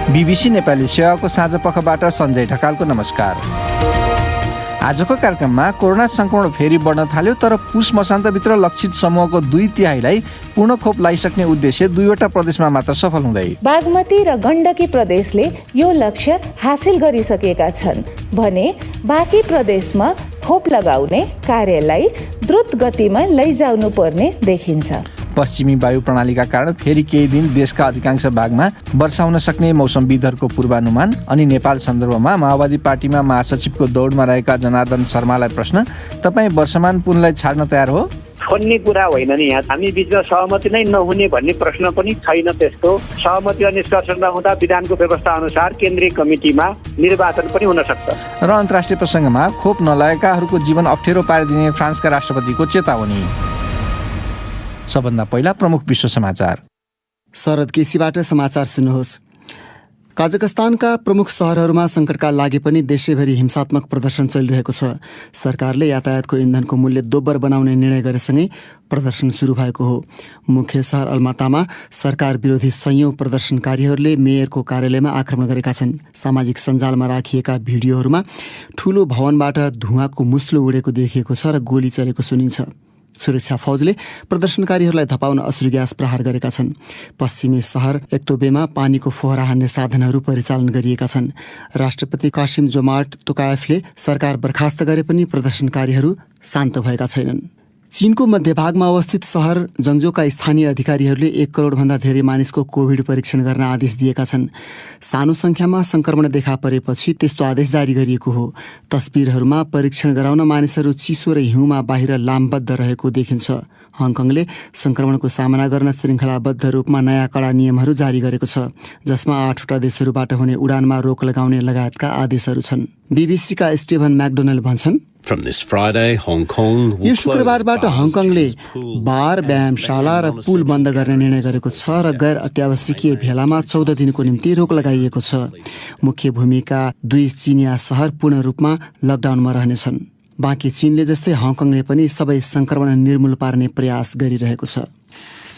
BBC Nepali सेवाको साँझपखबाट सञ्जय ढकालको नमस्कार। आजको कार्यक्रममा कोरोना संक्रमण फेरि बढ्न थाल्यो, तर पुष मसान्तभित्र लक्षित समूहको 2/3 पूर्ण खोप लगाइसक्ने उद्देश्य 2वटा प्रदेशमा मात्र सफल हुँदै। बागमती र गण्डकी प्रदेशले यो लक्ष्य हासिल गरिसकेका छन् भने बाँकी प्रदेशमा खोप लगाउने कार्यलाई द्रुत गतिमा लैजाउनु पर्ने देखिन्छ। पश्चिमी वायु प्रणालीका कारण फेरि केही दिन देशका अधिकांश भागमा वर्षा हुन सक्ने मौसमविदहरूको पूर्वानुमान। अनि नेपाल सन्दर्भमा माओवादी पार्टीमा महासचिवको दौडमा रहेका जनार्दन शर्मालाई प्रश्न, तपाईँ वर्षमान पुनलाई छाड्न तयार हो? छोड्ने कुरा होइन नि, यहाँ हामी बिचमा सहमति नै नहुने भन्ने प्रश्न पनि छैन। त्यस्तो सहमति र निष्कर्ष नहुँदा विधानको व्यवस्था अनुसार केन्द्रीय कमिटीमा निर्वाचन पनि हुन सक्छ। र अन्तर्राष्ट्रिय प्रसङ्गमा खोप नलाएकाहरूको जीवन अप्ठ्यारो पारिदिने फ्रान्सका राष्ट्रपतिको चेतावनी। सबभन्दा पहिला प्रमुख विश्व समाचार। शरद केसीबाट समाचार सुन्नुहोस्। कजाकस्तानका प्रमुख सहरहरूमा सङ्कटकाल लागे पनि देशैभरि हिंसात्मक प्रदर्शन चलिरहेको छ। सरकारले यातायातको इन्धनको मूल्य दोब्बर बनाउने निर्णय गरेसँगै प्रदर्शन सुरु भएको हो। मुख्य सहर अलमातामा सरकार विरोधी संयौं प्रदर्शनकारीहरूले मेयरको कार्यालयमा आक्रमण गरेका छन्। सामाजिक सञ्जालमा राखिएका भिडियोहरूमा ठूलो भवनबाट धुवाँको मुस्लो उडेको देखिएको छ र गोली चलेको सुनिन्छ। सुरक्षा फौजले प्रदर्शनकारीहरूलाई धपाउन अश्रु ग्यास प्रहार गरेका छन्। पश्चिमी सहर एक्तोबेमा पानीको फोहरा हान्ने साधनहरू परिचालन गरिएका छन्। राष्ट्रपति कासिम जोमार्ट तोकायफले सरकार बर्खास्त गरे पनि प्रदर्शनकारीहरू शान्त भएका छैनन्। चीनको मध्यभागमा अवस्थित सहर जङ्जोका स्थानीय अधिकारीहरूले 1 करोडभन्दा धेरै मानिसको कोभिड परीक्षण गर्न आदेश दिएका छन्। सानो सङ्ख्यामा सङ्क्रमण देखा परेपछि त्यस्तो आदेश जारी गरिएको हो। तस्बिरहरूमा परीक्षण गराउन मानिसहरू चिसो र हिउँमा बाहिर लामबद्ध रहेको देखिन्छ। हङकङले सङ्क्रमणको सामना गर्न श्रृङ्खलाबद्ध रूपमा नयाँ कडा नियमहरू जारी गरेको छ, जसमा 8वटा देशहरूबाट हुने उडानमा रोक लगाउने लगायतका आदेशहरू छन्। बीबीसीका स्टिभन म्याकडोनल्ड भन्छन्, यो शुक्रबारबाट हङकङले बार, व्यायामशाला र पुल बन्द गर्ने निर्णय गरेको छ र गैर अत्यावश्यकीय भेलामा 14 दिनको निम्ति रोक लगाइएको छ। मुख्य भूमिका 2 चिनिया सहर पूर्ण रूपमा लकडाउनमा रहनेछन्। बाँकी चीनले जस्तै हङकङले पनि सबै सङ्क्रमण निर्मूल पार्ने प्रयास गरिरहेको छ।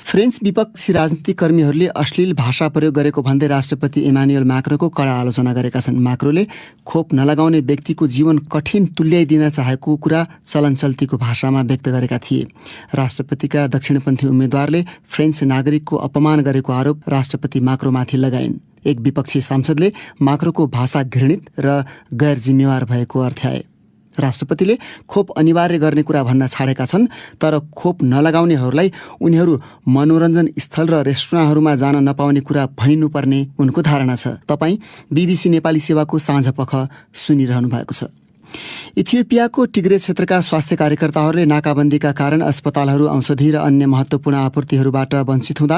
फ्रेन्च विपक्षी राजनीतिक कर्मीहरूले अश्लील भाषा प्रयोग गरेको भन्दै राष्ट्रपति इमानुएल म्याक्रोको कडा आलोचना गरेका छन्। म्याक्रोले खोप नलगाउने व्यक्तिको जीवन कठिन तुल्याइदिन चाहेको कुरा चलनचल्तीको भाषामा व्यक्त गरेका थिए। राष्ट्रपतिका दक्षिणपन्थी उम्मेद्वारले फ्रेन्च नागरिकको अपमान गरेको आरोप राष्ट्रपति म्याक्रोमाथि लगाइन्। एक विपक्षी सांसदले म्याक्रोको भाषा घृणित र गैर जिम्मेवार भएको अर्थ्याए। राष्ट्रपतिले खोप अनिवार्य गर्ने कुरा भन्न छाडेका छन्, तर खोप नलगाउनेहरूलाई उनीहरू मनोरञ्जन स्थल र रेस्टुराँहरूमा जान नपाउने कुरा भनिनुपर्ने उनको धारणा छ। तपाईँ बीबीसी नेपाली सेवाको साँझपख सुनिरहनु भएको छ। इथियोपियाको टिग्रे क्षेत्रका स्वास्थ्य कार्यकर्ताहरूले नाकाबन्दीका कारण अस्पतालहरू, औषधि र अन्य महत्त्वपूर्ण आपूर्तिहरूबाट वञ्चित हुँदा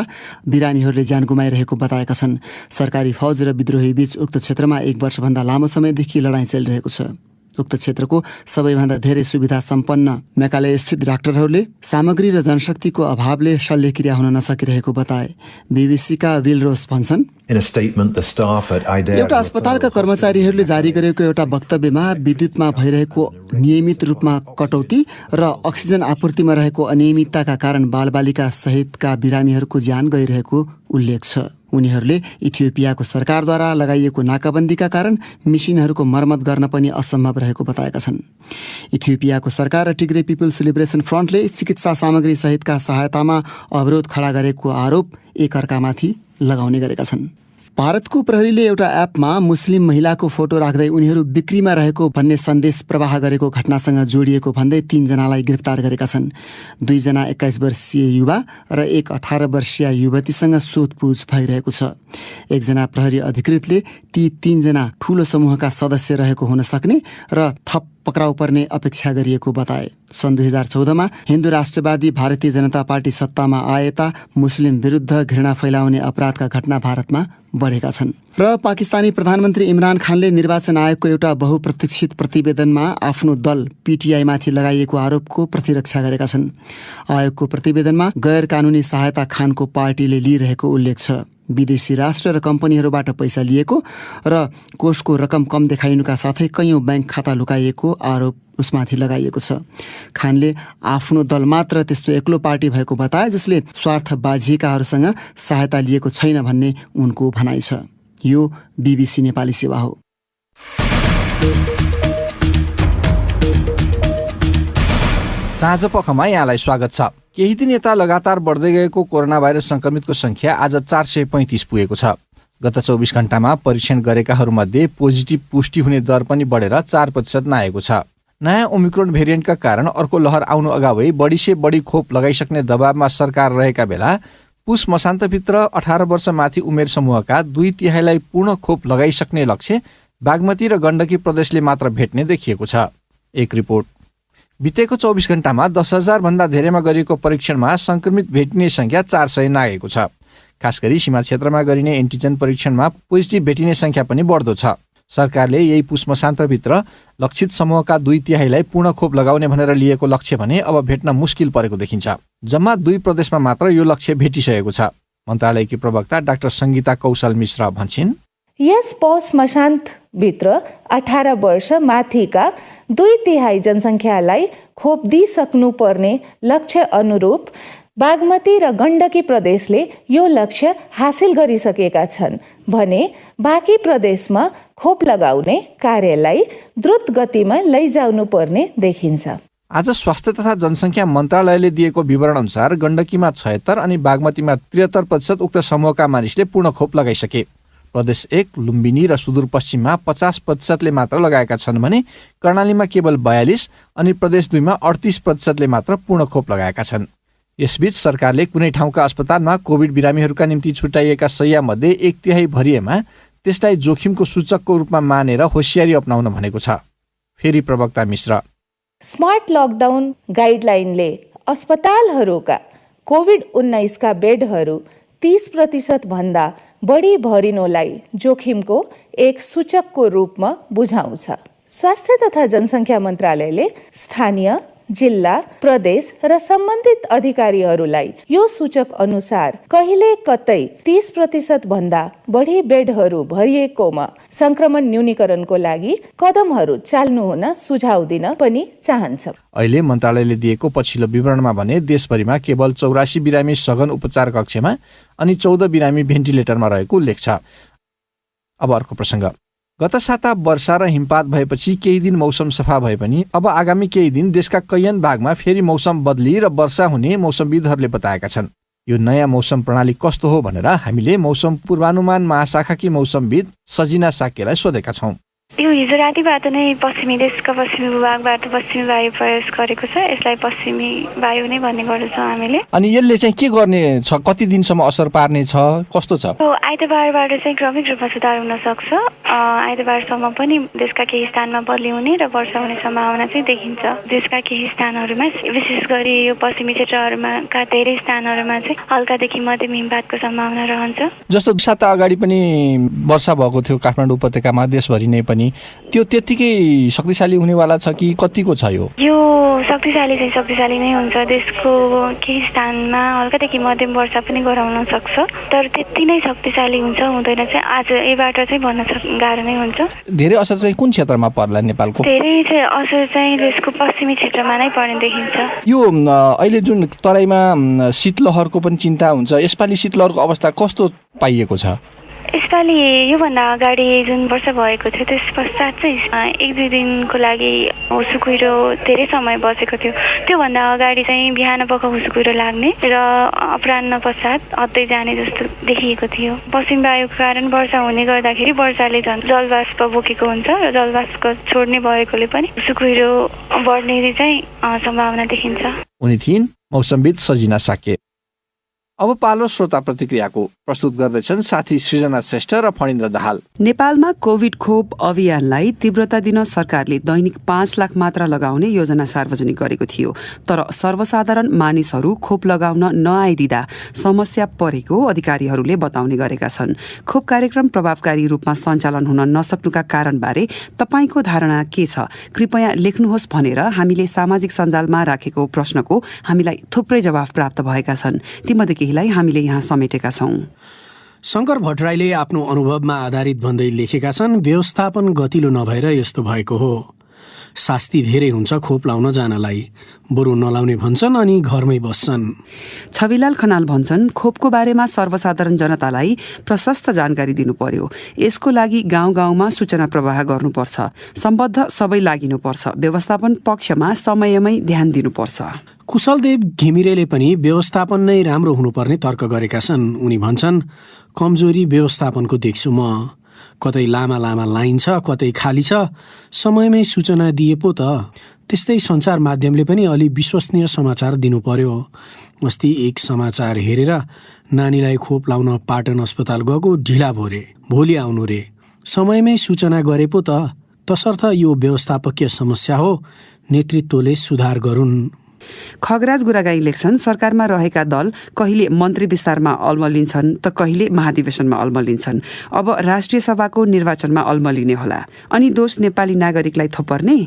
बिरामीहरूले ज्यान गुमाइरहेको बताएका छन्। सरकारी फौज र विद्रोही बीच उक्त क्षेत्रमा 1 वर्षभन्दा लामो समयदेखि लडाईँ चलिरहेको छ। उक्त क्षेत्रको सबैभन्दा धेरै सुविधा सम्पन्न मेकाले स्थित डाक्टरहरूले सामग्री र जनशक्तिको अभावले शल्यक्रिया हुन नसकिरहेको बताए। बीबीसीका विल रोस भन्छन्, एउटा अस्पतालका कर्मचारीहरूले जारी गरेको एउटा वक्तव्यमा विद्युतमा भइरहेको नियमित रूपमा कटौती र अक्सिजन आपूर्तिमा रहेको अनियमितताका कारण बालबालिका सहितका बिरामीहरूको ज्यान गइरहेको उल्लेख छ। उनीहरूले इथियोपियाको सरकारद्वारा लगाइएको नाकाबन्दीका कारण मिसिनहरूको मर्मत गर्न पनि असम्भव रहेको बताएका छन्। इथियोपियाको सरकार र टिग्रे पिपुल्स लिबरेसन फ्रन्टले चिकित्सा सामग्री सहितका सहायतामा अवरोध खडा गरेको आरोप एकअर्कामाथि लगाउने गरेका छन्। भारतको प्रहरीले एउटा एपमा मुस्लिम महिलाको फोटो राख्दै उनीहरू बिक्रीमा रहेको भन्ने सन्देश प्रवाह गरेको घटनासँग जोडिएको भन्दै 3 जनालाई गिरफ्तार गरेका छन्। 2 जना 21 वर्षीय युवा र एक 18 वर्षीय युवतीसँग सोधपुछ भइरहेको छ। एकजना प्रहरी अधिकृतले ती 3 जना ठूलो समूहका सदस्य रहेको हुन सक्ने र थप पक्राउ पर्ने अपेक्षा गरिएको बताए। सन् 2014मा हिन्दू राष्ट्रवादी भारतीय जनता पार्टी सत्तामा आएता मुस्लिम विरुद्ध घृणा फैलाउने अपराधका घटना भारतमा बढेका छन्। र पाकिस्तानी प्रधानमन्त्री इमरान खानले निर्वाचन आयोगको एउटा बहुप्रतीक्षित प्रतिवेदनमा आफ्नो दल पीटीआईमाथि लगाइएको आरोपको प्रतिरक्षा गरेका छन्। आयोगको प्रतिवेदनमा गैर कानुनी सहायता खानको पार्टीले लिइरहेको उल्लेख छ। विदेशी राष्ट्र र कम्पनीहरूबाट पैसा लिएको र कोषको रकम कम देखाइनुका साथै कैयौं बैंक खाता लुकाइएको आरोप उसमाथि लगाइएको छ। खानले आफ्नो दल मात्र त्यस्तो एक्लो पार्टी भएको बताए, जसले स्वार्थ बाझिएकाहरूसँग सहायता लिएको छैन भन्ने उनको भनाइ छ। यो BBC नेपाली सेवा हो। साँझ पखमा यहाँलाई स्वागत छ। केही दिन यता लगातार बढ्दै गएको कोरोना भाइरस संक्रमितको संख्या आज 435 पुगेको छ। गत 24 घण्टामा परीक्षण गरेकाहरूमध्ये पोजिटिभ पुष्टि हुने दर पनि बढेर 4% नआएको छ। नयाँ ओमिक्रोन भेरिएन्टका कारण अर्को लहर आउनु अगावै बढी बढी खोप लगाइसक्ने दबावमा सरकार रहेका बेला पुस मसान्तभित्र 18 वर्ष माथि उमेर समूहका 2/3 पूर्ण खोप लगाइसक्ने लक्ष्य बागमती र गण्डकी प्रदेशले मात्र भेट्ने देखिएको छ। एक रिपोर्ट। बितेको 24 घण्टामा 10,000 भन्दा धेरैमा गरिएको परीक्षणमा संक्रमित भेटिने संख्या 400 नागेको छ। खास गरी सीमा क्षेत्रमा गरिने एन्टिजन परीक्षणमा पोजिटिभ भेटिने संख्या पनि बढ्दो छ। सरकारले यही पुस मसान्तभित्र लक्षित समूहका 2/3 पूर्ण खोप लगाउने भनेर लिएको लक्ष्य भने अब भेट्न मुस्किल परेको देखिन्छ। जम्मा 2 प्रदेशमा मात्र यो लक्ष्य भेटिसकेको छ। मन्त्रालयकी प्रवक्ता डाक्टर सङ्गीता कौशल मिश्र भन्छन्, यस पौष मसान्तभित्र 18 वर्ष माथिका 2/3 जनसङ्ख्यालाई खोप दिइसक्नुपर्ने लक्ष्य अनुरूप बागमती र गण्डकी प्रदेशले यो लक्ष्य हासिल गरिसकेका छन् भने बाँकी प्रदेशमा खोप लगाउने कार्यलाई द्रुत गतिमा लैजाउनु पर्ने देखिन्छ। आज स्वास्थ्य तथा जनसङ्ख्या मन्त्रालयले दिएको विवरण अनुसार गण्डकीमा 76 अनि बागमतीमा 73% उक्त समूहका मानिसले पूर्ण खोप लगाइसके। प्रदेश 1 लुम्बिनी र सुदूरपश्चिममा 50%ले मात्र लगाएका छन् भने कर्णालीमा केवल 42 अनि प्रदेश 2 मा 38%ले मात्र पूर्ण खोप लगाएका छन्। यसबीच सरकारले कुनै ठाउँका अस्पतालमा कोभिड बिरामीहरूका निम्ति छुट्याइएका शय्यामध्ये 1/3 भरिएमा त्यसलाई जोखिमको सूचकको रूपमा मानेर होसियारी अपनाउन भनेको छ। फेरि प्रवक्ता मिश्र, स्मार्ट लकडाउन गाइडलाइनले अस्पतालहरूका कोभिड-19 का बेडहरू 30% भन्दा बढी भरिनुलाई जोखिमको एक सूचकको रूपमा बुझाउँछ। स्वास्थ्य तथा जनसङ्ख्या मन्त्रालयले स्थानीय, जिल्ला, प्रदेश र सम्बन्धित अधिकारीहरूलाई यो सूचक अनुसार कहिले कतै 30% भन्दा बढी बेडहरू भरिएकोमा संक्रमण न्यूनीकरणको लागि कदमहरू चाल्नु हुन सुझाव दिन पनि चाहन्छ। अहिले मन्त्रालयले दिएको पछिल्लो विवरणमा भने देशभरिमा केवल 84 बिरामी सघन उपचार कक्षमा अनि 14 बिरामी भेन्टिलेटरमा रहेको उल्लेख छ। अब अर्को प्रसङ्ग। गत साता वर्षा र हिमपात भएपछि केही दिन मौसम सफा भए पनि अब आगामी केही दिन देशका कैयन भागमा फेरि मौसम बदली र वर्षा हुने मौसमविदहरूले बताएका छन्। यो नयाँ मौसम प्रणाली कस्तो हो भनेर हामीले मौसम पूर्वानुमान महाशाखाकी मौसमविद सजिना साकेलाई सोधेका छौँ। यो हिजो रातिबाट नै देशका पश्चिमी भूभागबाट पश्चिमी वायु प्रवेश गरेको छ। यसलाई पश्चिमी वायु नै भन्ने गर्दछौँ हामीले। अनि यसले चाहिँ के गर्ने छ, कति दिनसम्म असर पार्ने छ, कस्तो छ? आइतबारबाट चाहिँ क्रमिक रूपमा सुधार हुन सक्छ। आइतबारसम्म पनि देशका केही स्थानमा बदली हुने र वर्षा हुने सम्भावना चाहिँ देखिन्छ। देशका केही स्थानहरूमा विशेष गरी यो पश्चिमी क्षेत्रहरूमा धेरै स्थानहरूमा चाहिँ हल्कादेखि मध्यम हिमपातको सम्भावना रहन्छ। जस्तो साता अगाडि पनि वर्षा भएको थियो काठमाडौँ उपत्यकामा, देशभरि नै पनि त्यो त्यतिकै शक्तिशाली हुनेवाला छ कि कतिको छ? यो शक्तिशाली नै हुन्छ। देशको केही स्थानमा हल्कादेखि मध्यम वर्षा पनि गराउन सक्छ, तर त्यति नै शक्तिशाली हुन्छ हुँदैन चाहिँ आज यहीबाट चाहिँ भन्न गाह्रो नै हुन्छ। धेरै असर चाहिँ कुन क्षेत्रमा पर्ला नेपालको? धेरै चाहिँ असर चाहिँ देशको पश्चिमी क्षेत्रमा नै पर्ने देखिन्छ। यो अहिले जुन तराईमा शीतलहरको पनि चिन्ता हुन्छ, यसपालि शीतलहरको अवस्था कस्तो पाइएको छ? यसपालि योभन्दा अगाडि जुन वर्ष भएको थियो त्यस पश्चात चाहिँ 1-2 दिनको लागि हुसु कुहिरो धेरै समय बसेको थियो। त्योभन्दा अगाडि चाहिँ बिहान पख हुसु कुहिरो लाग्ने र अपराह्न पश्चात हट्दै जाने जस्तो देखिएको थियो। पश्चिम वायुको कारण वर्षा हुने गर्दाखेरि वर्षाले झन् जलवाष्प बोकेको हुन्छ र जलवाष्प छोड्ने भएकोले पनि हुसु कुहिरो बढ्ने चाहिँ सम्भावना देखिन्छ। उनी थिइन् मौसमविद सजिना साके। अब पालो श्रोता प्रतिक्रियाको। प्रस्तुत गर्दैछन् साथी सृजना श्रेष्ठ र फणिन्द्र दाहाल। नेपालमा कोभिड खोप अभियानलाई तीव्रता दिन सरकारले दैनिक 5 लाख मात्रा लगाउने योजना सार्वजनिक गरेको थियो, तर सर्वसाधारण मानिसहरू खोप लगाउन नआइदिँदा समस्या परेको अधिकारीहरूले बताउने गरेका छन्। खोप कार्यक्रम प्रभावकारी रूपमा सञ्चालन हुन नसक्नुका कारणबारे तपाईको धारणा के छ? कृपया लेख्नुहोस् भनेर हामीले सामाजिक सञ्जालमा राखेको प्रश्नको हामीलाई थुप्रै जवाफ प्राप्त भएका छन्। तीमध्ये केहीलाई हामीले यहाँ समेटेका छौं। शङ्कर भट्टराईले आफ्नो अनुभवमा आधारित भन्दै लेखेका छन्, व्यवस्थापन गतिलो नभएर यस्तो भएको हो। शास्ति धेरै हुन्छ खोप लाउन जानलाई, बरु नलाउने भन्छन् अनि घरमै बस्छन्। छविलाल खनाल भन्छन् खोपको बारेमा सर्वसाधारण जनतालाई प्रशस्त जानकारी दिनु पर्यो। यसको लागि गाउँ गाउँमा सूचना प्रवाह गर्नुपर्छ, सम्बद्ध सबै लागिनुपर्छ, व्यवस्थापन पक्षमा समयमै ध्यान दिनुपर्छ। कुशलदेव घिमिरेले पनि व्यवस्थापन नै राम्रो हुनुपर्ने तर्क गरेका छन्। उनी भन्छन् कमजोरी व्यवस्थापनको देख्छु म, कतै लामा लामा लाइन छ, कतै खाली छ, समयमै सूचना दिए पो त। त्यस्तै सञ्चार माध्यमले पनि अलि विश्वसनीय समाचार दिनु पर्यो। अस्ति एक समाचार हेरेर नानीलाई खोप लाउन पाटन अस्पताल गएको ढिला भो रे, भोलि आउनु रे, समयमै सूचना गरे पो त। तसर्थ यो व्यवस्थापकीय समस्या हो, नेतृत्वले सुधार गरून्। खगराज गुरागाई लेख्छन् सरकारमा रहेका दल कहिले मन्त्री विस्तारमा अल्मलिन्छन् त कहिले महाधिवेशनमा अल्मलिन्छन्। अब राष्ट्रिय सभाको निर्वाचनमा अल्मलिने होला, अनि दोष नेपाली नागरिकलाई थोपर्ने।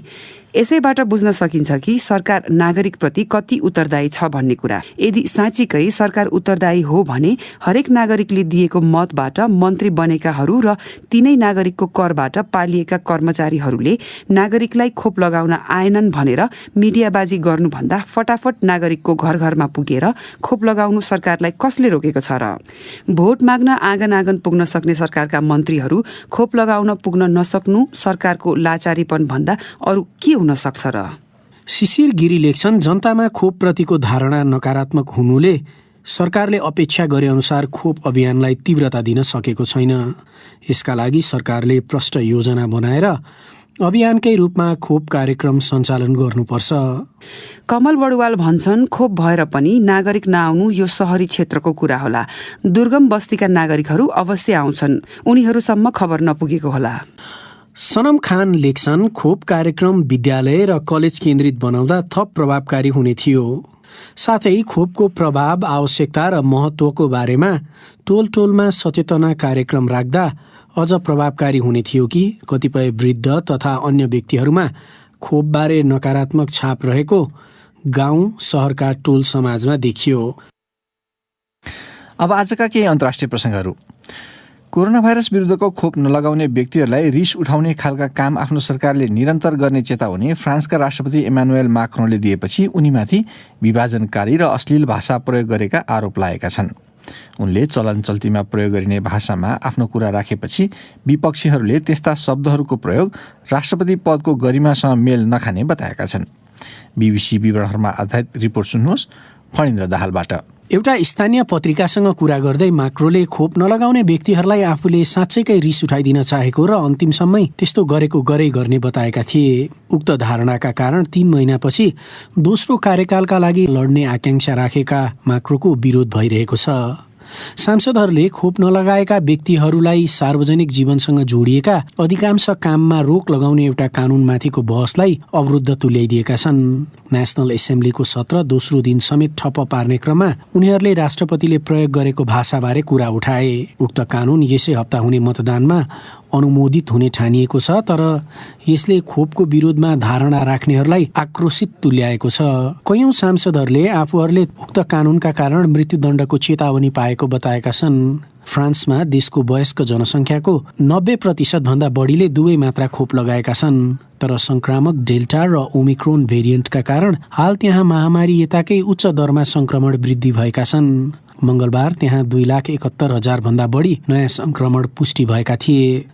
यसैबाट बुझ्न सकिन्छ कि सरकार नागरिकप्रति कति उत्तरदायी छ भन्ने कुरा। यदि साँच्चीकै सरकार उत्तरदायी हो भने हरेक नागरिकले दिएको मतबाट मन्त्री बनेकाहरू र तिनै नागरिकको करबाट पालिएका कर्मचारीहरूले नागरिकलाई खोप लगाउन आएनन् भनेर मिडियाबाजी गर्नुभन्दा फटाफट नागरिकको घर घरमा पुगेर खोप लगाउनु सरकारलाई कसले रोकेको छ र? भोट माग्न आँगन आँगन पुग्न सक्ने सरकारका मन्त्रीहरू खोप लगाउन पुग्न नसक्नु सरकारको लाचारीपन भन्दा अरू के हुन सक्छ र? शिशिर गिरी लेख्छन् जनतामा खोप प्रतिको धारणा नकारात्मक हुनुले सरकारले अपेक्षा गरे अनुसार खोप अभियानलाई तीव्रता दिन सकेको छैन। यसका लागि सरकारले प्रष्ट योजना बनाएर अभियानकै रूपमा खोप कार्यक्रम सञ्चालन गर्नुपर्छ। कमल बडुवाल भन्छन् खोप भएर पनि नागरिक नआउनु यो सहरी क्षेत्रको कुरा होला, दुर्गम बस्तीका नागरिकहरू अवश्य आउँछन्, उनीहरूसम्म खबर नपुगेको होला। सनम खान लेख्छन् खोप कार्यक्रम विद्यालय र कलेज केन्द्रित बनाउँदा थप प्रभावकारी हुने थियो। साथै खोपको प्रभाव, आवश्यकता र महत्त्वको बारेमा टोल टोलमा सचेतना कार्यक्रम राख्दा अझ प्रभावकारी हुने थियो कि कतिपय वृद्ध तथा अन्य व्यक्तिहरूमा खोपबारे नकारात्मक छाप रहेको गाउँ सहरका टोल समाजमा देखियो। अब आजका केही अन्तर्राष्ट्रिय प्रसङ्गहरू। कोरोना भाइरस विरुद्धको खोप नलगाउने व्यक्तिहरूलाई रिस उठाउने खालका काम आफ्नो सरकारले निरन्तर गर्ने चेतावनी फ्रान्सका राष्ट्रपति इमानुएल माक्रोनले दिएपछि उनीमाथि विभाजनकारी र अश्लील भाषा प्रयोग गरेका आरोप लागेका छन्। उनले चलन चल्तीमा प्रयोग गरिने भाषामा आफ्नो कुरा राखेपछि विपक्षीहरूले त्यस्ता शब्दहरूको प्रयोग राष्ट्रपति पदको गरिमासँग मेल नखाने बताएका छन्। बीबीसी विवरणहरूमा आधारित रिपोर्ट सुन्नुहोस् फणिन्द्र दाहालबाट। एउटा स्थानीय पत्रिकासँग कुरा गर्दै माक्रोले खोप नलगाउने व्यक्तिहरूलाई आफूले साँच्चैकै रिस उठाइदिन चाहेको र अन्तिमसम्मै त्यस्तो गरेको गरै गर्ने बताएका थिए। उक्त धारणाका कारण 3 महिनापछि दोस्रो कार्यकालका लागि लड्ने आकांक्षा राखेका माक्रोको विरोध भइरहेको छ। सांसदहरूले खोप नलगाएका व्यक्तिहरूलाई सार्वजनिक जीवनसँग जोडिएका अधिकांश काममा रोक लगाउने एउटा कानूनमाथिको बहसलाई अवरुद्ध तुल्याइदिएका छन्। नेसनल एसेम्ब्लीको सत्र दोस्रो दिन समेत ठप्प पार्ने क्रममा उनीहरूले राष्ट्रपतिले प्रयोग गरेको भाषाबारे कुरा उठाए। उक्त कानून यसै हप्ता हुने मतदानमा अनुमोदित हुने ठानिएको छ, तर यसले खोपको विरोधमा धारणा राख्नेहरूलाई आक्रोशित तुल्याएको छ। कयौं सांसदहरूले आफूहरूले उक्त कानूनका कारण मृत्युदण्डको चेतावनी पाएको बताएका छन्। फ्रान्समा देशको वयस्क जनसङ्ख्याको 90% भन्दा बढीले दुवै मात्रा खोप लगाएका छन्, तर संक्रामक डेल्टा र ओमिक्रोन भेरिएन्टका कारण हाल त्यहाँ महामारी यताकै उच्च दरमा संक्रमण वृद्धि भएका छन्। मंगलबार त्यहाँ 2,71,000 भन्दा बढी नयाँ संक्रमण पुष्टि भएका थिए।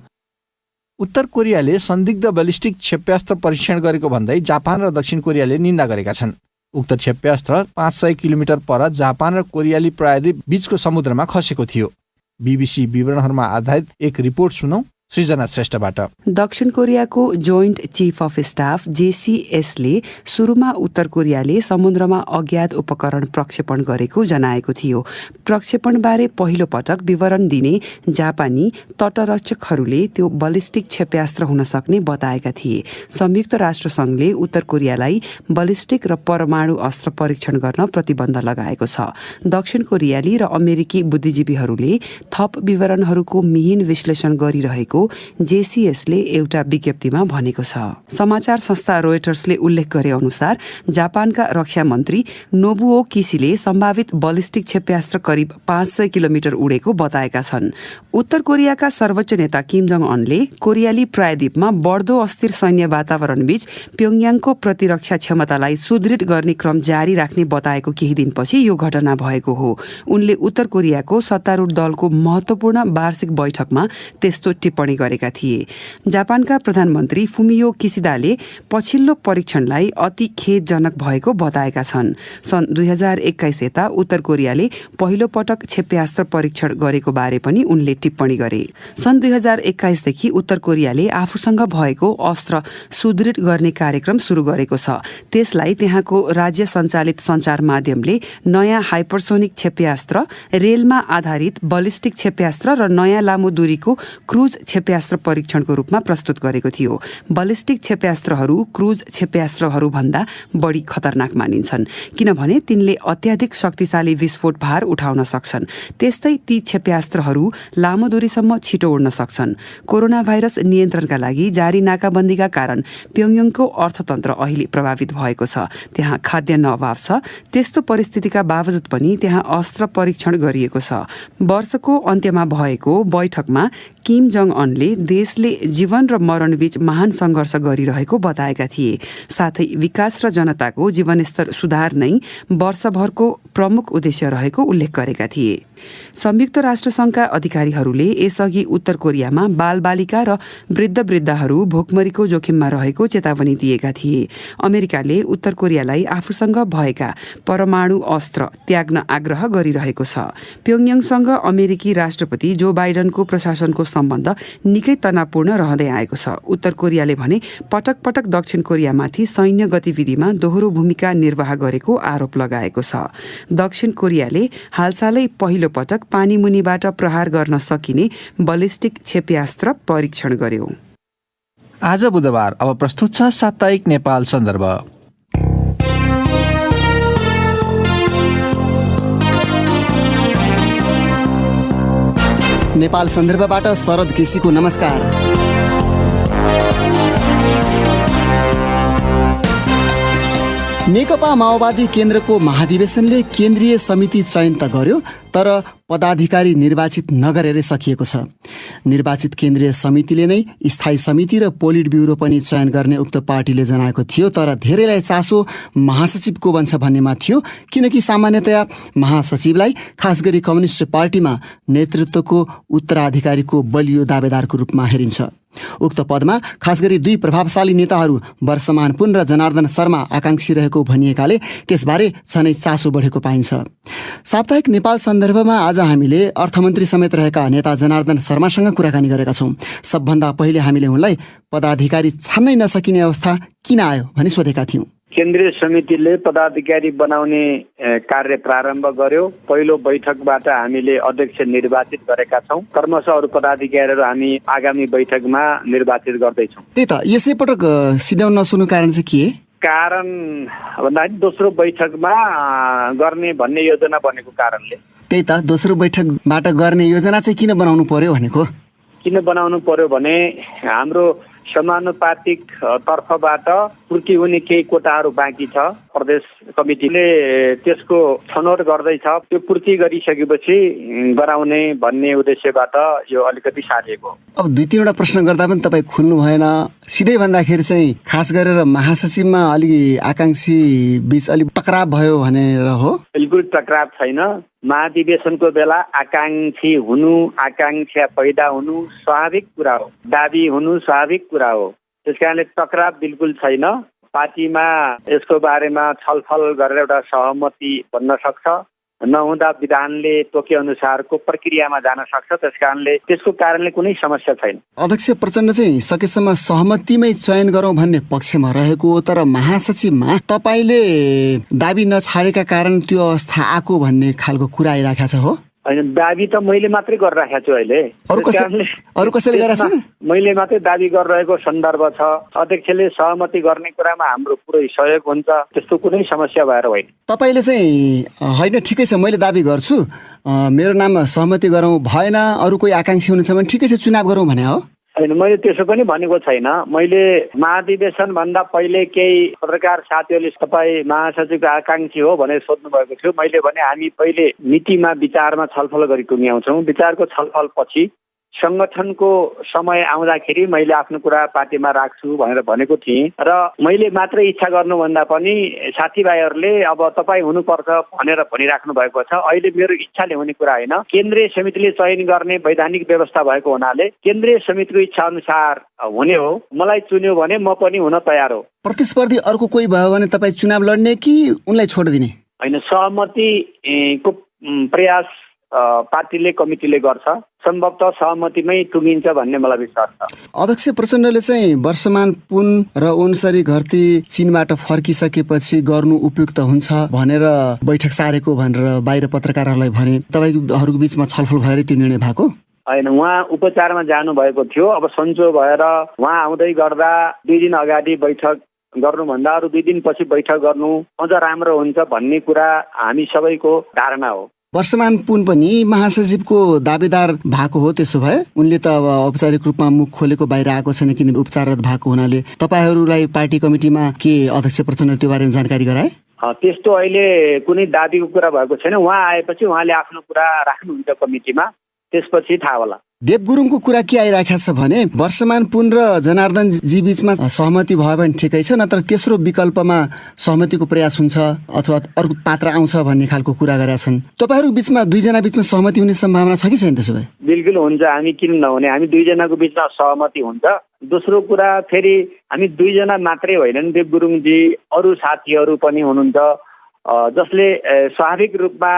उत्तर कोरियाले संदिग्ध बैलिस्टिक क्षेप्यास्त्र परीक्षण गरेको भन्दै जापान र दक्षिण कोरियाले निन्दा गरेका छन्। उक्त क्षेप्यास्त्र 500 किलोमिटर पर जापान र कोरियाली प्रायद्वीप बीचको समुद्रमा खसेको थियो। बीबीसी विवरणहरूमा आधारित एक रिपोर्ट सुनौ सृजना श्रेष्ठबाट। दक्षिण कोरियाको जोइन्ट चिफ अफ स्टाफ जेसीएसले सुरुमा उत्तर कोरियाले समुद्रमा अज्ञात उपकरण प्रक्षेपण गरेको जनाएको थियो। प्रक्षेपणबारे पहिलो पटक विवरण दिने जापानी तटरक्षकहरूले त्यो बलिस्टिक क्षेप्यास्त्र हुन सक्ने बताएका थिए। संयुक्त राष्ट्र संघले उत्तर कोरियालाई बलिस्टिक र परमाणु अस्त्र परीक्षण गर्न प्रतिबन्ध लगाएको छ। दक्षिण कोरियाली र अमेरिकी बुद्धिजीवीहरूले थप विवरणहरूको मिहिन विश्लेषण गरिरहेको भएको जेसीएसले एउटा विज्ञप्तिमा भनेको छ। समाचार संस्था रोयटर्सले उल्लेख गरे अनुसार जापानका रक्षा मन्त्री नोबुओ किसीले सम्भावित बलिस्टिक क्षेप्यास्त्र करिब 500 किलोमिटर उडेको बताएका छन्। उत्तर कोरियाका सर्वोच्च नेता किम जङ अनले कोरियाली प्रायद्वीपमा बढ्दो अस्थिर सैन्य वातावरणबीच प्योङयाङको प्रतिरक्षा क्षमतालाई सुदृढ गर्ने क्रम जारी राख्ने बताएको केही दिनपछि यो घटना भएको हो। उनले उत्तर कोरियाको सत्तारूढ दलको महत्वपूर्ण वार्षिक बैठकमा त्यस्तो टिप्पणी गरेका थिए। जापानका प्रधानमन्त्री फुमियो किसिदाले पछिल्लो परीक्षणलाई अति खेदजनक भएको बताएका छन्। सन् 2021 यता उत्तर कोरियाले पहिलो पटक क्षेप्यास्त्र परीक्षण गरेको बारे पनि उनले टिप्पणी गरे। सन् 2021 देखि उत्तर कोरियाले आफूसँग भएको अस्त्र सुदृढ गर्ने कार्यक्रम सुरु गरेको छ। त्यसलाई त्यहाँको राज्य सञ्चालित सञ्चार माध्यमले नयाँ हाइपरसोनिक क्षेप्यास्त्र, रेलमा आधारित बलिस्टिक क्षेप्यास्त्र र नयाँ लामो दूरीको क्रुज क्षेप्यास्त्र परीक्षणको रूपमा प्रस्तुत गरेको थियो। बलिस्टिक क्षेप्यास्त्रहरू क्रुज क्षेप्यास्त्रहरूभन्दा बढी खतरनाक मानिन्छन् किनभने तिनले अत्याधिक शक्तिशाली विस्फोट भार उठाउन सक्छन्। त्यस्तै ती क्षेप्यास्त्रहरू लामो दूरीसम्म छिटो उड्न सक्छन्। कोरोना भाइरस नियन्त्रणका लागि जारी नाकाबन्दीका कारण प्योङयाङको अर्थतन्त्र अहिले प्रभावित भएको छ। त्यहाँ खाद्यान्न अभाव छ। त्यस्तो परिस्थितिका बावजुद पनि त्यहाँ अस्त्र परीक्षण गरिएको छ। वर्षको अन्त्यमा भएको बैठकमा किम जङ अनले देशले जीवन र मरणबीच महान सङ्घर्ष गरिरहेको बताएका थिए। साथै विकास र जनताको जीवनस्तर सुधार नै वर्षभरको प्रमुख उद्देश्य रहेको उल्लेख गरेका थिए। संयुक्त राष्ट्रसङ्घका अधिकारीहरूले यसअघि उत्तर कोरियामा बालबालिका र वृद्धहरू भोकमरीको जोखिममा रहेको चेतावनी दिएका थिए। अमेरिकाले उत्तर कोरियालाई आफूसँग भएका परमाणु अस्त्र त्याग्न आग्रह गरिरहेको छ। प्योङयाङसँग अमेरिकी राष्ट्रपति जो बाइडनको प्रशासनको सम्बन्ध निकै तनावपूर्ण रहँदै आएको छ। उत्तर कोरियाले भने पटक पटक दक्षिण कोरियामाथि सैन्य गतिविधिमा दोहोरो भूमिका निर्वाह गरेको आरोप लगाएको छ। दक्षिण कोरियाले हालसालै पहिलो पटक पानीमुनिबाट प्रहार गर्न सकिने बलिस्टिक क्षेप्यास्त्र परीक्षण गर्यो। आज बुधबार अब प्रस्तुत छ साप्ताहिक नेपाल सन्दर्भ। नेपाल सन्दर्भबाट शरद केसीको नमस्कार। नेकपा माओवादी केन्द्रको महाधिवेशनले केन्द्रीय समिति चयन त गर्यो तर पदाधिकारी निर्वाचित नगरेरै सकिएको छ। निर्वाचित केन्द्रीय समितिले नै स्थायी समिति र पोलिट ब्युरो पनि चयन गर्ने उक्त पार्टीले जनाएको थियो। तर धेरैलाई चासो महासचिवको बन्छ भन्नेमा थियो किनकि सामान्यतया महासचिवलाई खास गरी कम्युनिस्ट पार्टीमा नेतृत्वको उत्तराधिकारीको बलियो दावेदारको रूपमा हेरिन्छ। उक्त पदमा खास गरी दुई प्रभावशाली नेताहरू वर्षमान पुन र जनार्दन शर्मा आकांक्षी रहेको भनिएकाले त्यसबारे झनै चासो बढेको पाइन्छ। साप्ताहिक नेपाल सन्दर्भमा आज हामीले अर्थमन्त्री समेत रहेका नेता जनार्दन शर्मासँग कुराकानी गरेका छौँ। सबभन्दा पहिले हामीले उनलाई पदाधिकारी छान्नै नसकिने अवस्था किन आयो भनी सोधेका थियौँ। केन्द्रीय समितिले पदाधिकारी बनाउने कार्य प्रारम्भ गर्यो। पहिलो बैठकबाट हामीले अध्यक्ष निर्वाचित गरेका छौँ। क्रमशः अरू पदाधिकारीहरू हामी आगामी बैठकमा निर्वाचित गर्दैछौँ। त्यही त यसै पटक सिध्याउन नसुनु कारण चाहिँ के? कारण भन्दाखेरि दोस्रो बैठकमा गर्ने भन्ने योजना बनेको कारणले। त्यही त दोस्रो बैठकबाट गर्ने योजना चाहिँ किन बनाउनु पर्यो भनेको? किन बनाउनु पर्यो भने हाम्रो समानुपातिक तर्फबाट पूर्ति हुने केही कोटाहरू बाँकी छ। प्रदेश कमिटीले त्यसको छनौट गर्दैछ। त्यो पूर्ति गरिसकेपछि गराउने भन्ने उद्देश्यबाट यो अलिकति सारिएको। अब दुई तीनवटा प्रश्न गर्दा पनि तपाईँ खुल्नु भएन। सिधै भन्दाखेरि चाहिँ खास गरेर महासचिवमा अलि आकांक्षी बीच अलि टकराव भयो भनेर हो? बिल्कुल टकराव छैन। महाधिवेशनको बेला आकांक्षी हुनु, आकांक्षा पैदा हुनु स्वाभाविक कुरा हो। दाबी हुनु स्वाभाविक कुरा हो। त्यसकारणले टकराव बिल्कुल छैन। पार्टीमा यसको बारेमा छलफल गरेर एउटा सहमति बन्न सक्छ। नहुँदा विधानले तोके अनुसारको प्रक्रियामा जान सक्छ। त्यसकारणले त्यसको कारणले कुनै समस्या छैन। अध्यक्ष प्रचण्ड चाहिँ सकेसम्म सहमतिमै चयन गरौँ भन्ने पक्षमा रहेको, तर महासचिवमा तपाईँले दाबी नछाडेका कारण त्यो अवस्था आएको भन्ने खालको कुरा आइराखेको छ हो? होइन, दाबी त मैले मात्रै गरिराखेको छु अहिले। अरू कसैले गरेको छैन? मैले मात्रै दाबी गरिरहेको सन्दर्भ छ। अध्यक्षले सहमति गर्ने कुरामा हाम्रो पुरै सहयोग हुन्छ। त्यस्तो कुनै समस्या भएर होइन। तपाईँले चाहिँ होइन ठिकै छ मैले दाबी गर्छु, मेरो नाम सहमति गरौँ, भएन अरू कोही आकांक्षी हुनुहुन्छ भने ठिकै छ चुनाव गरौँ भने हो? होइन, मैले त्यसो पनि भनेको छैन। मैले महाधिवेशन भन्दा पहिले केही पत्रकार साथीहरूले तपाईँ महासचिवको आकांक्षी हो भनेर सोध्नु भएको थियो। मैले भने हामी पहिले नीतिमा विचारमा छलफल गरी टुङ्ग्याउँछौँ। विचारको छलफल पछि संगठनको समय आउँदाखेरि मैले आफ्नो कुरा पार्टीमा राख्छु भनेर भनेको थिएँ र मैले मात्रै इच्छा गर्नुभन्दा पनि साथीभाइहरूले अब तपाईँ हुनुपर्छ भनेर भनिराख्नु भएको छ। अहिले मेरो इच्छाले हुने कुरा होइन, केन्द्रीय समितिले चयन गर्ने वैधानिक व्यवस्था भएको हुनाले केन्द्रीय समितिको इच्छा अनुसार हुने हो। मलाई चुन्यो भने म पनि हुन तयार हो। प्रतिस्पर्धी अर्को कोही भयो भने तपाईँ चुनाव लड्ने कि उनलाई छोडिदिने? होइन, सहमतिको प्रयास पार्टीले कमिटीले गर्छ। सम्भवतः सहमतिमै टुङ्गिन्छ भन्ने मलाई विश्वास छ। अध्यक्ष प्रचण्डले चाहिँ वर्षमान पुन र ओन्सरी घरती चीनबाट फर्किसकेपछि गर्नु उपयुक्त हुन्छ भनेर बैठक सारेको भनेर बाहिर पत्रकारहरूलाई भने। तपाईँहरूको बिचमा छलफल भएर त्यो निर्णय भएको? होइन, उहाँ उपचारमा जानुभएको थियो। अब सन्चो भएर उहाँ आउँदै गर्दा 2 दिन अगाडि बैठक गर्नुभन्दा अरू 2 दिनपछि बैठक गर्नु अझ राम्रो हुन्छ भन्ने कुरा हामी सबैको धारणा हो। वर्षमान पुन पनि महासचिवको दावेदार भएको हो। त्यसो भए उनले त अब औपचारिक रूपमा मुख खोलेको बाहिर आएको छैन, किन उपचाररत भएको हुनाले। तपाईँहरूलाई पार्टी कमिटीमा के अध्यक्ष प्रचण्डले त्यो बारेमा जानकारी गराए? त्यस्तो अहिले कुनै दाबीको कुरा भएको छैन। उहाँ आएपछि उहाँले आफ्नो कुरा राख्नुहुन्छ कमिटीमा, त्यसपछि थाहा होला। देव गुरुङको कुरा के आइराखेको छ भने वर्षमान पुन र जनार्दन जी बीचमा सहमति भयो भने ठिकै छ, नत्र तेस्रो विकल्पमा सहमतिको प्रयास हुन्छ अथवा अर्को पात्र आउँछ भन्ने खालको कुरा गरेका छन्। तपाईँहरू बिचमा 2 जना बिचमा सहमति हुने सम्भावना छ कि छैन? त्यसो भए बिल्कुल हुन्छ। हामी किन नहुने, हामी 2 जनाको बिचमा सहमति हुन्छ। दोस्रो कुरा फेरि हामी 2 जना मात्रै होइनन्, देव गुरुङजी अरू साथीहरू पनि हुनुहुन्छ जसले स्वाभाविक रूपमा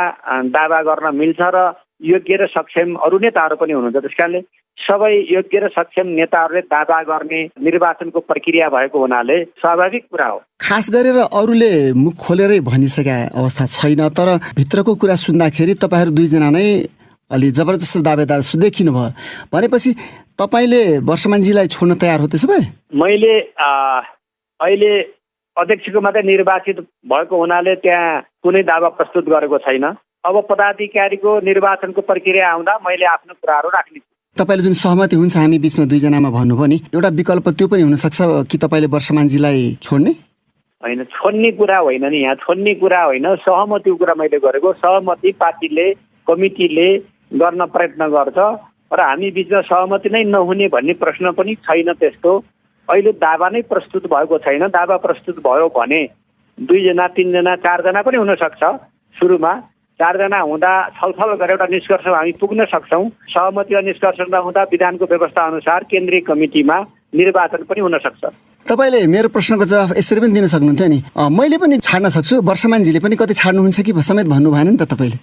दावा गर्न मिल्छ र योग्य र सक्षम अरू नेताहरू पनि हुनुहुन्छ। त्यस कारणले सबै योग्य र सक्षम नेताहरूले दावा गर्ने निर्वाचनको प्रक्रिया भएको हुनाले स्वाभाविक कुरा हो। खास गरेर अरूले मुख खोलेरै भनिसकेका अवस्था छैन, तर भित्रको कुरा सुन्दाखेरि तपाईँहरू 2 जना नै अलि जबरजस्त दावेदार देखिनु भयो भनेपछि तपाईँले वर्षमानजीलाई छोड्न तयार हो? त्यसो भए मैले अहिले अध्यक्षको मात्रै निर्वाचित भएको हुनाले त्यहाँ कुनै दावा प्रस्तुत गरेको छैन। अब पदाधिकारीको निर्वाचनको प्रक्रिया आउँदा मैले आफ्नो कुराहरू राख्ने छु। तपाईँले जुन सहमति हुन्छ हामी बिचमा 2 जनामा भन्नुभयो नि, एउटा विकल्प त्यो पनि हुनसक्छ कि तपाईँले वर्षमानजीलाई छोड्ने? होइन, छोड्ने कुरा होइन नि, यहाँ छोड्ने कुरा होइन, सहमतिको कुरा मैले गरेको। सहमति पार्टीले कमिटीले गर्न प्रयत्न गर्छ र हामी बिचमा सहमति नै नहुने भन्ने प्रश्न पनि छैन। त्यस्तो अहिले दावा नै प्रस्तुत भएको छैन। दावा प्रस्तुत भयो भने 2 जना 3 जना 4 जना पनि हुनसक्छ। सुरुमा 4 जना हुँदा छलफल गरेर एउटा निष्कर्षमा हामी पुग्न सक्छौँ। सहमति र निष्कर्ष नहुँदा विधानको व्यवस्था अनुसार केन्द्रीय कमिटीमा निर्वाचन पनि हुन सक्छ। तपाईँले मेरो प्रश्नको जवाफ यसरी पनि दिन सक्नुहुन्थ्यो नि, मैले पनि छाड्न सक्छु, वर्षमानजीले पनि कतै छाड्नुहुन्छ कि समेत भन्नु भएन नि त तपाईँले?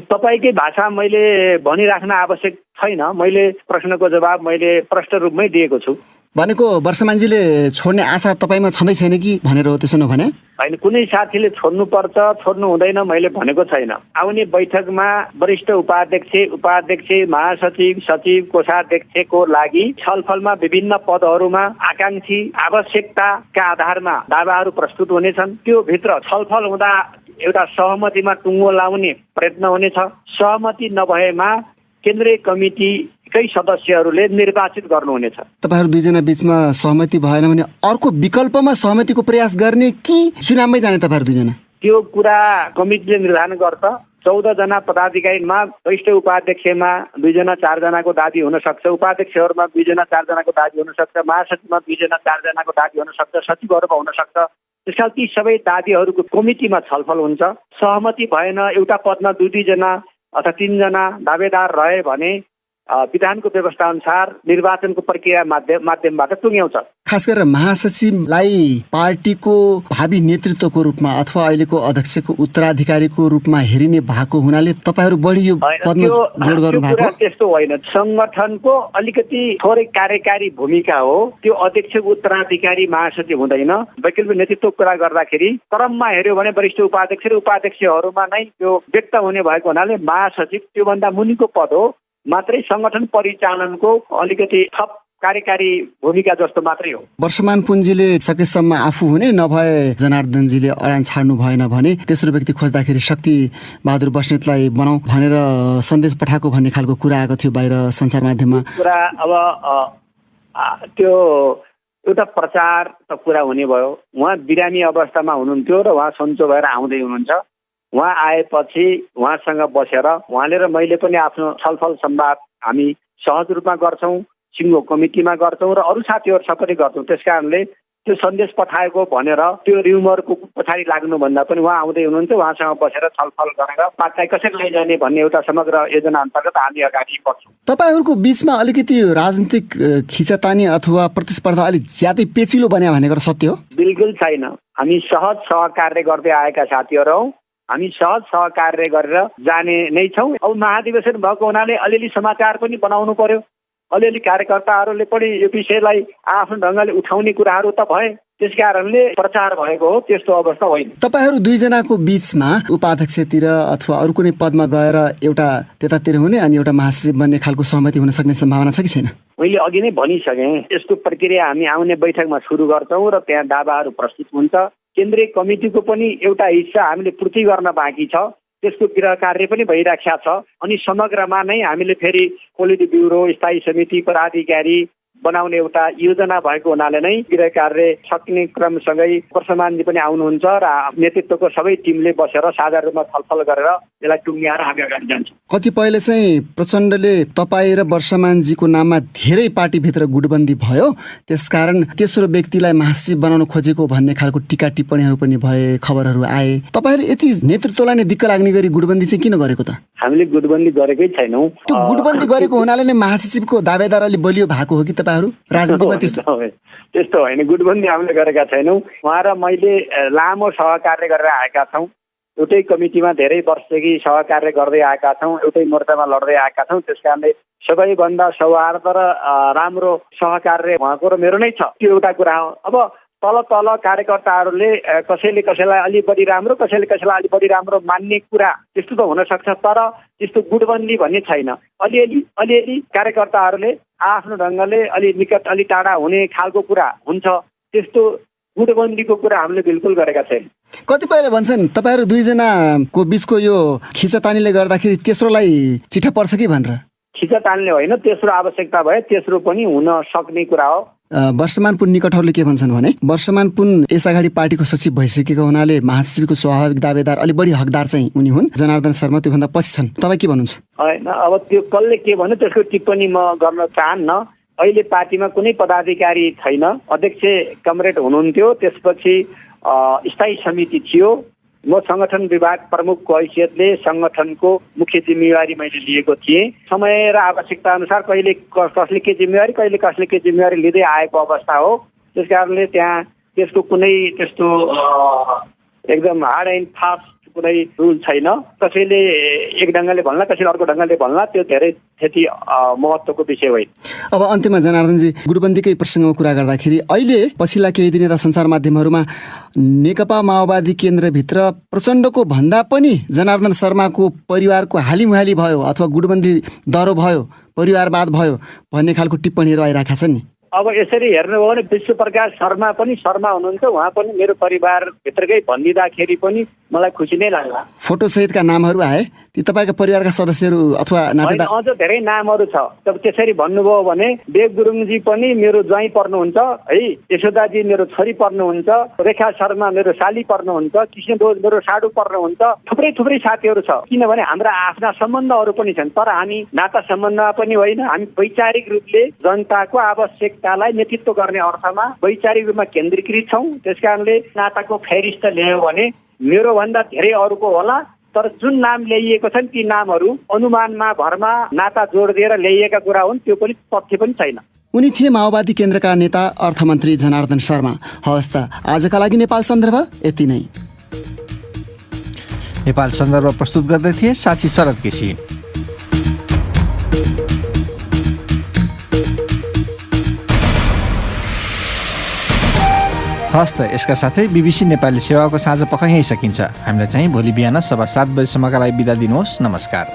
तपाईँकै भाषा मैले भनिराख्न आवश्यक छैन। मैले प्रश्नको जवाब मैले प्रष्ट रूपमै दिएको छु। भनेको वर्षमानजीले छोड्ने आशा तपाईँमा छँदै छैन कि भनेर हो, त्यसो नभने? होइन, कुनै साथीले छोड्नुपर्छ छोड्नु हुँदैन मैले भनेको छैन। आउने बैठकमा वरिष्ठ उपाध्यक्ष महासचिव सचिव कोषाध्यक्षको लागि छलफलमा विभिन्न पदहरूमा आकांक्षी आवश्यकताका आधारमा दावाहरू प्रस्तुत हुनेछन्। त्यो भित्र छलफल हुँदा एउटा सहमतिमा टुङ्गो लाउने प्रयत्न हुनेछ। सहमति नभएमा केन्द्रीय कमिटीकै सदस्यहरूले निर्वाचित गर्नुहुनेछ। तपाईँहरू 2 जना बिचमा सहमति भएन भने अर्को विकल्पमा सहमतिको प्रयास गर्ने कि चुनावमै जाने तपाईँहरू 2 जना? त्यो कुरा कमिटीले निर्धारण गर्छ। 14 जना पदाधिकारीमा वरिष्ठ उपाध्यक्षमा 2 जना 4 जनाको दाबी हुन सक्छ, उपाध्यक्षहरूमा 2 जना 4 जनाको दाबी हुन सक्छ, महासचिवमा 2 जना 4 जनाको दाबी हुन सक्छ, सचिवहरूमा हुन सक्छ। त्यसकारण ती सबै दाबीहरूको कमिटीमा छलफल हुन्छ। सहमति भएन, एउटा पदमा 2 जना अथवा 3 जना दावेदार रहे भने विधानको व्यवस्था अनुसार निर्वाचनको प्रक्रिया माध्यमबाट टुङ्ग्याउँछ। खास गरेर महासचिवलाई पार्टीको भावी नेतृत्वको रूपमा अथवा अहिलेको अध्यक्षको उत्तराधिकारीको रूपमा हेरिने भएको हुनाले तपाईँहरू बढी यो पदमा जोड गर्नु भएको? त्यस्तो होइन, संगठनको अलिकति थोरै कार्यकारी भूमिका हो। त्यो अध्यक्षको उत्तराधिकारी महासचिव हुँदैन। वैकल्पिक नेतृत्वको कुरा गर्दाखेरि क्रममा हेर्यो भने वरिष्ठ उपाध्यक्ष र उपाध्यक्षहरूमा नै त्यो व्यक्त हुने भएको हुनाले महासचिव त्योभन्दा मुनिको पद हो। मात्रै संगठन परिचालनको अलिकति थप कार्यकारी भूमिका जस्तो मात्रै हो। वर्षमान पुन्जीले सकेसम्म आफू हुने, नभए जनार्दनजीले अडान छाड्नु भएन भने तेस्रो व्यक्ति खोज्दाखेरि शक्ति बहादुर बस्नेतलाई बनाऊ भनेर सन्देश पठाएको भन्ने खालको कुरा आएको थियो बाहिर सञ्चार माध्यममा। कुरा अब त्यो एउटा प्रचार त कुरा हुने भयो। उहाँ बिरामी अवस्थामा हुनुहुन्थ्यो र उहाँ सन्चो भएर आउँदै हुनुहुन्छ। उहाँ आएपछि उहाँसँग बसेर उहाँले र मैले पनि आफ्नो छलफल संवाद हामी सहज रूपमा गर्छौँ, सिङ्गो कमिटीमा गर्छौँ र अरू साथीहरूसँग पनि गर्छौँ। त्यस कारणले त्यो सन्देश पठाएको भनेर त्यो र्युमरको पछाडि लाग्नुभन्दा पनि उहाँ आउँदै हुनुहुन्छ, उहाँसँग बसेर छलफल गरेर पार्टीलाई कसरी लैजाने भन्ने एउटा समग्र योजना अन्तर्गत हामी अगाडि बढ्छौँ। तपाईँहरूको बिचमा अलिकति राजनीतिक खिचातानी अथवा प्रतिस्पर्धा अलिक ज्यादै पेचिलो बन्यो भनेको सत्य हो? बिल्कुल छैन। हामी सहज सहकार्य गर्दै आएका साथीहरू हौँ। हामी सहज सहकार्य गरेर जाने नै छौँ। अब महाधिवेशन भएको हुनाले अलिअलि समाचार पनि बनाउनु पर्यो। अलिअलि कार्यकर्ताहरूले पनि यो विषयलाई आफ्नो ढङ्गले उठाउने कुराहरू त भए, त्यस कारणले प्रचार भएको हो, त्यस्तो अवस्था होइन। तपाईँहरू दुईजनाको बिचमा उपाध्यक्षतिर अथवा अरू कुनै पदमा गएर एउटा त्यतातिर हुने अनि एउटा महासचिव बन्ने खालको सहमति हुन सक्ने सम्भावना छ कि छैन? मैले अघि नै भनिसकेँ, यस्तो प्रक्रिया हामी आउने बैठकमा सुरु गर्छौँ र त्यहाँ दावाहरू प्रस्तुत हुन्छ। केन्द्रीय कमिटीको पनि एउटा हिस्सा हामीले पूर्ति गर्न बाँकी छ, त्यसको गृह कार्य पनि भइराखेको छ। अनि समग्रमा नै हामीले फेरि पोलिट ब्युरो, स्थायी समिति, पदाधिकारी बनाउने एउटा योजना भएको हुनाले नै गृह कार्य सक्ने क्रमसँगै वर्षमानजी पनि आउनुहुन्छ र नेतृत्वको सबै टिमले बसेर साझा रूपमा छलफल गरेर यसलाई टुङ्ग्याएर हामी अगाडि जान्छौँ। कतिपयले चाहिँ प्रचण्डले तपाईँ र वर्षमानजीको नाममा धेरै पार्टीभित्र गुटबन्दी भयो, त्यसकारण तेस्रो व्यक्तिलाई महासचिव बनाउन खोजेको भन्ने खालको टिका टिप्पणीहरू पनि भए, खबरहरू आए। तपाईँहरूले यति नेतृत्वलाई नै दिक्क लाग्ने गरी गुटबन्दी चाहिँ किन गरेको त? हामीले गुटबन्दी गरेकै छैनौँ। त्यो गुटबन्दी गरेको हुनाले नै महासचिवको दावेदार अलि बलियो भएको हो कि तपाईँहरू राजनीतिमा? त्यस्तो होइन, गुटबन्दी हामीले गरेका छैनौँ। उहाँ र मैले लामो सहकार्य गरेर आएका छौँ। एउटै कमिटीमा धेरै वर्षदेखि सहकार्य गर्दै आएका छौँ, एउटै मोर्चामा लड्दै आएका छौँ। त्यस कारणले सबैभन्दा सौहार्द र राम्रो सहकार्य उहाँको र मेरो नै छ। त्यो एउटा कुरा हो। अब तल कार्यकर्ताहरूले कसैले कसैलाई अलि बढी राम्रो, कसैले कसैलाई अलि बढी राम्रो मान्ने कुरा त्यस्तो त हुनसक्छ, तर त्यस्तो गुटबन्दी भन्ने छैन। अलिअलि कार्यकर्ताहरूले आफ्नो ढङ्गले अलि निकट अलि टाढा हुने खालको कुरा हुन्छ, त्यस्तो गुटबन्दीको कुरा हामीले बिल्कुल गरेका छैन। कतिपयले भन्छन् तपाईँहरू दुईजनाको बिचको यो खिचातानीले गर्दाखेरि तेस्रोलाई चिठा पर्छ कि भनेर। खिचातानीले होइन, तेस्रो आवश्यकता भए तेस्रो पनि हुन सक्ने कुरा हो। वर्षमान पुन निकटहरूले के भन्छन् भने वर्षमान पुन यस अगाडि पार्टीको सचिव भइसकेको हुनाले महासचिवको स्वाभाविक दावेदार अलि बढी हकदार चाहिँ उनी हुन्, जनार्दन शर्मा त्योभन्दा पछि छन्। तपाईँ के भन्नुहुन्छ? होइन, अब त्यो कसले के भन्यो त्यसको टिप्पणी म गर्न चाहन्न। अहिले पार्टीमा कुनै पदाधिकारी छैन। अध्यक्ष कमरेड हुनुहुन्थ्यो, त्यसपछि स्थायी समिति थियो। म संगठन विभाग प्रमुखको हैसियतले संगठनको मुख्य जिम्मेवारी मैले लिएको थिएँ। समय र आवश्यकता अनुसार कहिले कसले के जिम्मेवारी, कहिले कसले के जिम्मेवारी लिँदै आएको अवस्था हो। त्यस कारणले त्यहाँ त्यसको कुनै त्यस्तो एकदम हार्ड एन्ड फास्ट कुनै रुल छैन। कसैले एक ढङ्गले भन्ला, कसैले अर्को ढङ्गले भन्ला, त्यो धेरै त्यति महत्त्वको विषय होइन। अब अन्त्यमा जनार्दनजी, गुटबन्दीकै प्रसङ्गमा कुरा गर्दाखेरि अहिले पछिल्ला केही दिन यता सञ्चार माध्यमहरूमा नेकपा माओवादी केन्द्रभित्र प्रचण्डको भन्दा पनि जनार्दन शर्माको परिवारको हालिमुहाली भयो अथवा गुटबन्दी दह्रो भयो, परिवारवाद भयो भन्ने खालको टिप्पणीहरू आइरहेका छन् नि। अब यसरी हेर्नुभयो भने विश्वप्रकाश शर्मा पनि शर्मा हुनुहुन्छ, उहाँ पनि मेरो परिवारभित्रकै भनिदिँदाखेरि पनि मलाई खुसी नै लाग्ला। फोटो सहितका नामहरू आए, ती तपाईँका परिवारका सदस्यहरू अथवा नातेदार? अझ धेरै नामहरू छ। तब त्यसरी भन्नुभयो भने देव गुरुङजी पनि मेरो ज्वाइँ पर्नुहुन्छ है, यशोदाजी मेरो छोरी पर्नुहुन्छ, रेखा शर्मा मेरो साली पर्नुहुन्छ, कृष्ण डोज मेरो साडु पर्नुहुन्छ, थुप्रै साथीहरू छ। किनभने हाम्रा आफ्ना सम्बन्धहरू पनि छन्, तर हामी नाता सम्बन्धमा पनि होइन, हामी वैचारिक रूपले जनताको आवश्यकतालाई नेतृत्व गर्ने अर्थमा वैचारिक रूपमा केन्द्रीकृत छौँ। त्यस कारणले नाताको फेरिस्त ल्यायो भने मेरो भन्दा धेरै अरूको होला, तर जुन नाम ल्याइएको छन् ती नामहरू अनुमानमा भरमा नाता जोड दिएर ल्याइएका कुरा हुन्, त्यो पनि तथ्य पनि छैन। उनी थिए माओवादी केन्द्रका नेता अर्थमन्त्री जनार्दन शर्मा। हवस् त, आजका लागि नेपाल सन्दर्भ यति नै। नेपाल सन्दर्भ प्रस्तुत गर्दै थिए साथी शरद केसी। हस् त, यसका साथै BBC नेपाली सेवाको साँझ पख यहीँ सकिन्छ। हामीलाई चाहिँ भोलि बिहान 7:15 बजेसम्मका लागि बिदा दिनुहोस्। नमस्कार।